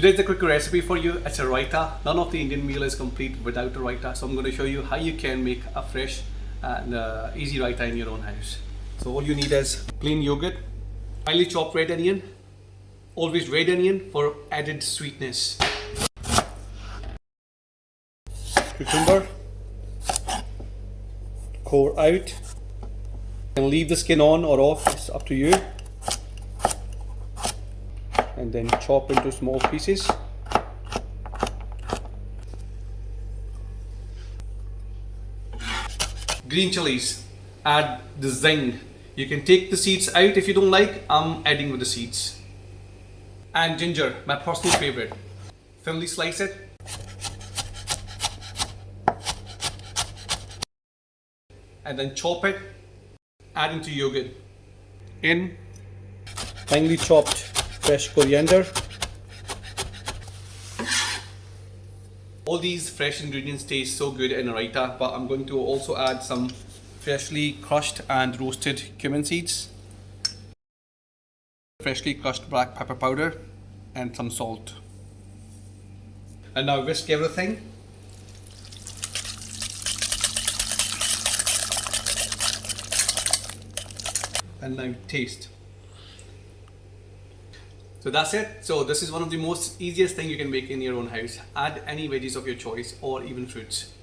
Today's a quick recipe for you. It's a raita. None of the Indian meal is complete without a raita. So I'm going to show you how you can make a fresh and easy raita in your own house. So all you need is plain yogurt, finely chopped red onion, always red onion for added sweetness, cucumber, core out, and leave the skin on or off, it's up to you, and then chop into small pieces. Green chilies, add the zing. You can take the seeds out if you don't like. I'm adding with the seeds. And ginger, my personal favorite. Thinly slice it. And then chop it. Add into yogurt. In finely chopped fresh coriander. All these fresh ingredients taste so good in a raita, but I'm going to also add some freshly crushed and roasted cumin seeds, freshly crushed black pepper powder, and some salt. And now whisk everything. And now taste. So that's it. So this is one of the most easiest thing you can make in your own house. Add any veggies of your choice or even fruits.